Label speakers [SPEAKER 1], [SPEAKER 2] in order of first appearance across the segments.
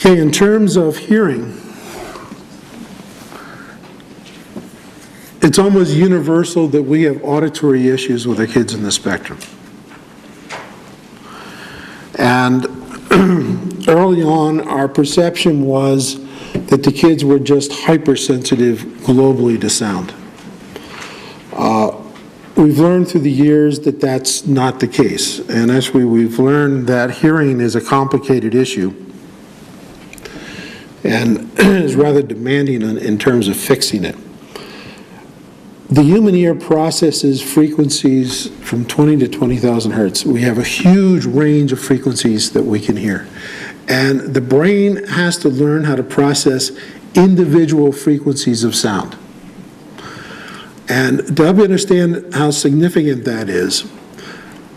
[SPEAKER 1] Okay, in terms of hearing, it's almost universal that we have auditory issues with the kids in the spectrum. And early on, our perception was that the kids were just hypersensitive globally to sound. We've learned through the years that that's not the case. And actually, we've learned that hearing is a complicated issue and is rather demanding in terms of fixing it. The human ear processes frequencies from 20 to 20,000 hertz. We have a huge range of frequencies that we can hear. And the brain has to learn how to process individual frequencies of sound. And to help you understand how significant that is,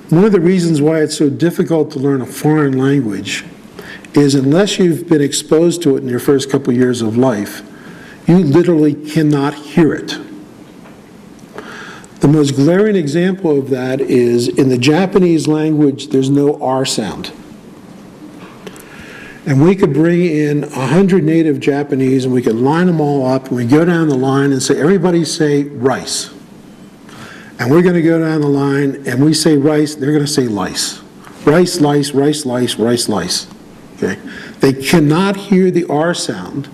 [SPEAKER 1] one of the reasons why it's so difficult to learn a foreign language is unless you've been exposed to it in your first couple years of life, you literally cannot hear it. The most glaring example of that is in the Japanese language, there's no R sound. And we could bring in 100 native Japanese and we could line them all up and we go down the line and say, everybody say rice. And we're going to go down the line and we say rice, they're going to say lice. Rice, lice, rice, lice, rice, lice. Okay? They cannot hear the R sound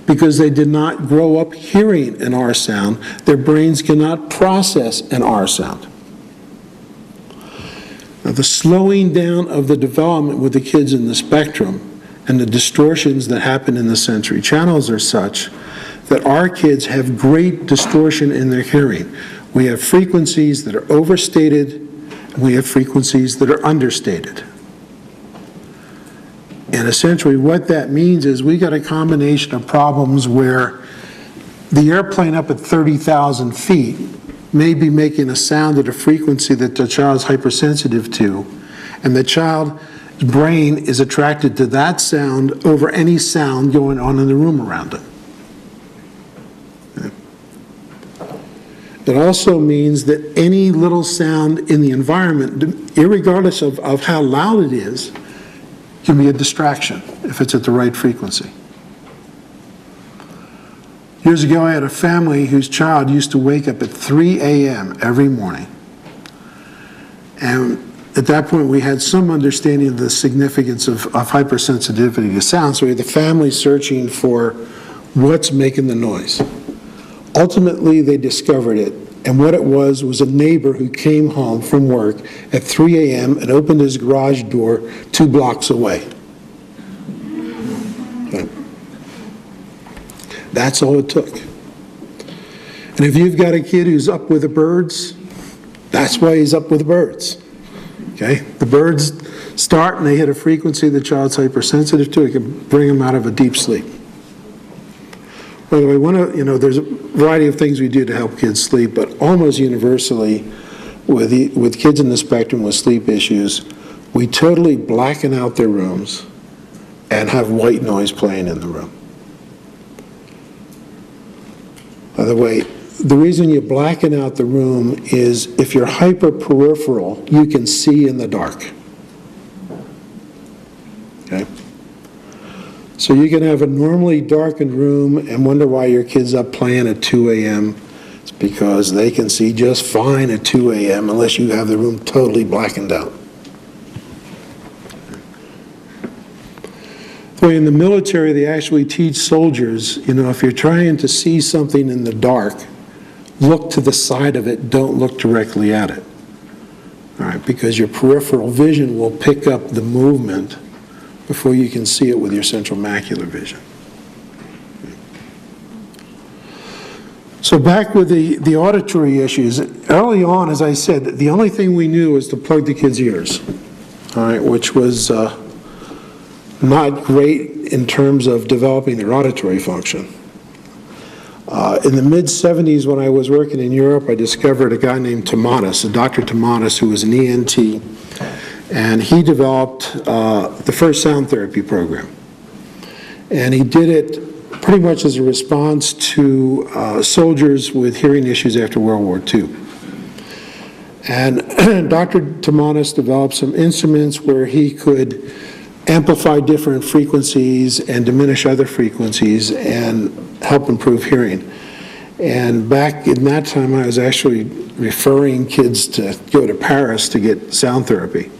[SPEAKER 1] because they did not grow up hearing an R sound. Their brains cannot process an R sound. Now, the slowing down of the development with the kids in the spectrum and the distortions that happen in the sensory channels are such that our kids have great distortion in their hearing. We have frequencies that are overstated, and we have frequencies that are understated. And essentially what that means is we got a combination of problems where the airplane up at 30,000 feet may be making a sound at a frequency that the child's hypersensitive to, and the child's brain is attracted to that sound over any sound going on in the room around them. It also means that any little sound in the environment, irregardless of how loud it is, can be a distraction if it's at the right frequency. Years ago, I had a family whose child used to wake up at 3 a.m. every morning. And at that point, we had some understanding of the significance of hypersensitivity to sound, so we had the family searching for what's making the noise. Ultimately, they discovered it, and what it was a neighbor who came home from work at 3 a.m. and opened his garage door 2 blocks away. Okay. That's all it took. And if you've got a kid who's up with the birds, that's why he's up with the birds. Okay? The birds start and they hit a frequency the child's hypersensitive to. It can bring them out of a deep sleep. By the way, there's a variety of things we do to help kids sleep, but almost universally with kids in the spectrum with sleep issues, we totally blacken out their rooms and have white noise playing in the room. By the way, the reason you blacken out the room is if you're hyperperipheral, you can see in the dark. Okay? So you can have a normally darkened room and wonder why your kid's up playing at 2 a.m. It's because they can see just fine at 2 a.m. unless you have the room totally blackened out. In the military, they actually teach soldiers, if you're trying to see something in the dark, look to the side of it, don't look directly at it. All right, because your peripheral vision will pick up the movement before you can see it with your central macular vision. So back with the auditory issues, early on, as I said, the only thing we knew was to plug the kids' ears, all right, which was not great in terms of developing their auditory function. In the mid-'70s, when I was working in Europe, I discovered a guy named Tomatis, Dr. Tomatis, who was an ENT, and he developed the first sound therapy program. And he did it pretty much as a response to soldiers with hearing issues after World War II. And Dr. Tomatis developed some instruments where he could amplify different frequencies and diminish other frequencies and help improve hearing. And back in that time, I was actually referring kids to go to Paris to get sound therapy.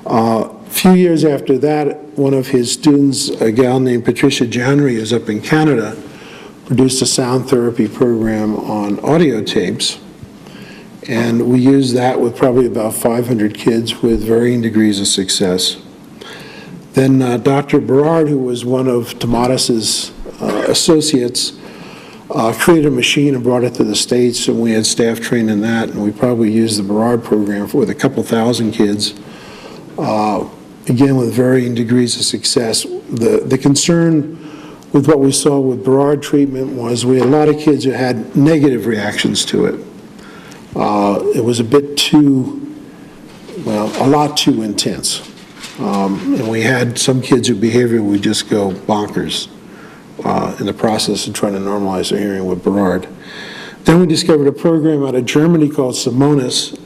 [SPEAKER 1] A few years after that, one of his students, a gal named Patricia Janry, who's up in Canada, produced a sound therapy program on audio tapes. And we used that with probably about 500 kids with varying degrees of success. Then Dr. Berard, who was one of Tomatis's associates, created a machine and brought it to the States, and we had staff trained in that, and we probably used the Berard program with a couple thousand kids, again with varying degrees of success. The concern with what we saw with Berard treatment was we had a lot of kids who had negative reactions to it. It was a bit too, well, a lot too intense. And we had some kids whose behavior would just go bonkers in the process of trying to normalize their hearing with Berard. Then we discovered a program out of Germany called Simonis,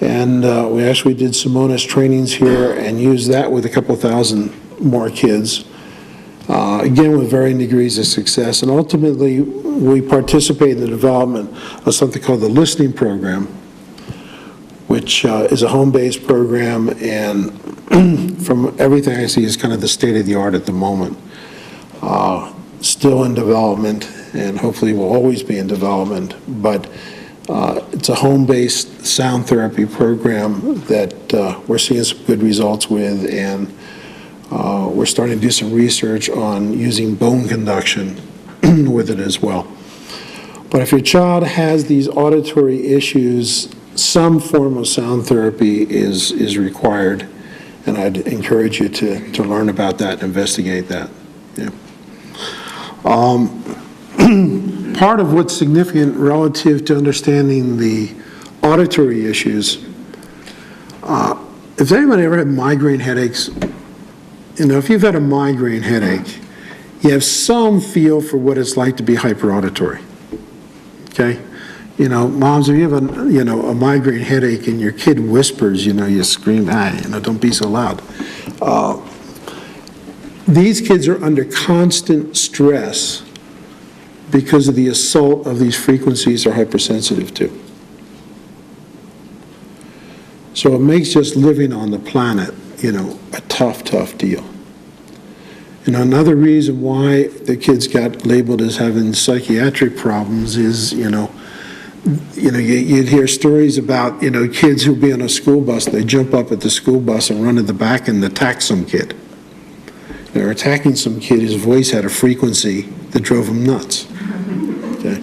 [SPEAKER 1] and we actually did Simonis trainings here and used that with a couple thousand more kids, again with varying degrees of success. And ultimately, we participated in the development of something called the listening program, which is a home-based program, and from everything I see is kind of the state of the art at the moment. Still in development, and hopefully will always be in development, but it's a home-based sound therapy program that we're seeing some good results with, and we're starting to do some research on using bone conduction with it as well. But if your child has these auditory issues, some form of sound therapy is required, and I'd encourage you to learn about that and investigate that. Yeah. Part of what's significant relative to understanding the auditory issues, if anybody ever had migraine headaches, you know, if you've had a migraine headache, you have some feel for what it's like to be hyperauditory, okay? You know, moms, if you have a migraine headache and your kid whispers, you know, you scream, don't be so loud. These kids are under constant stress because of the assault of these frequencies they're hypersensitive to. So it makes just living on the planet, you know, a tough, tough deal. And another reason why the kids got labeled as having psychiatric problems is, you'd hear stories about, kids who'd be on a school bus, they jump up at the school bus and run to the back and attack some kid. They're attacking some kid whose voice had a frequency that drove him nuts. Okay.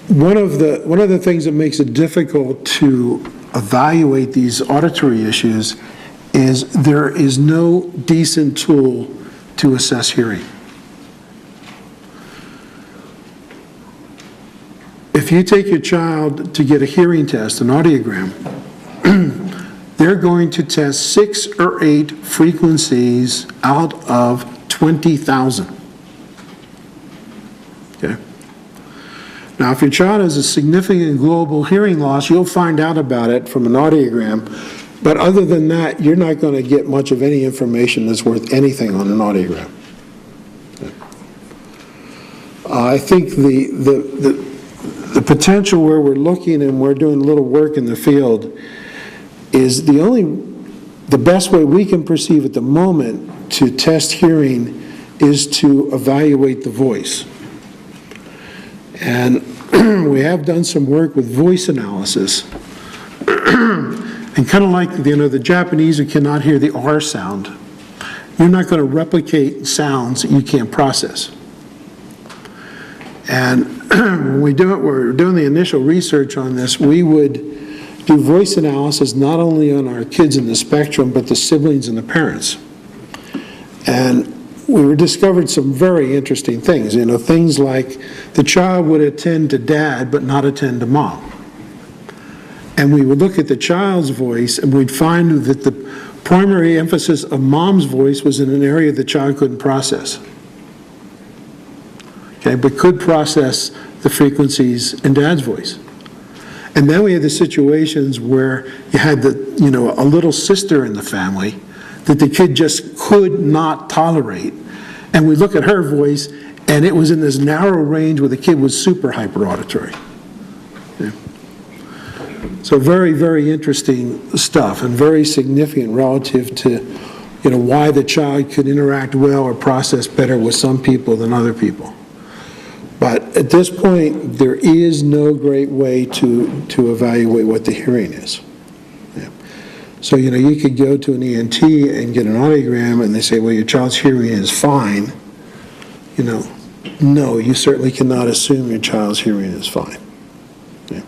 [SPEAKER 1] One of the things that makes it difficult to evaluate these auditory issues is there is no decent tool to assess hearing. If you take your child to get a hearing test, an audiogram, they're going to test 6 or 8 frequencies out of 20,000. Okay? Now, if your child has a significant global hearing loss, you'll find out about it from an audiogram. But other than that, you're not going to get much of any information that's worth anything on an audiogram. Okay. I think the potential where we're looking and we're doing a little work in the field is the best way we can perceive at the moment to test hearing is to evaluate the voice. And we have done some work with voice analysis. And kind of like, the Japanese who cannot hear the R sound, you're not going to replicate sounds that you can't process. And when we're doing the initial research on this, we would do voice analysis not only on our kids in the spectrum, but the siblings and the parents. And we discovered some very interesting things. Things like the child would attend to dad, but not attend to mom. And we would look at the child's voice, and we'd find that the primary emphasis of mom's voice was in an area the child couldn't process. Okay, but could process the frequencies in dad's voice. And then we had the situations where you had a little sister in the family that the kid just could not tolerate. And we look at her voice, and it was in this narrow range where the kid was super hyperauditory. Yeah. So very, very interesting stuff, and very significant relative to, why the child could interact well or process better with some people than other people. But at this point, there is no great way to evaluate what the hearing is. Yeah. So, you could go to an ENT and get an audiogram, and they say, well, your child's hearing is fine. No, you certainly cannot assume your child's hearing is fine. Yeah.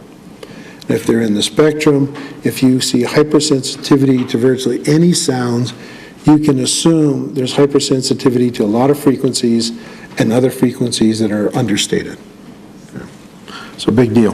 [SPEAKER 1] If they're in the spectrum, if you see hypersensitivity to virtually any sounds, you can assume there's hypersensitivity to a lot of frequencies and other frequencies that are understated. Yeah. So big deal.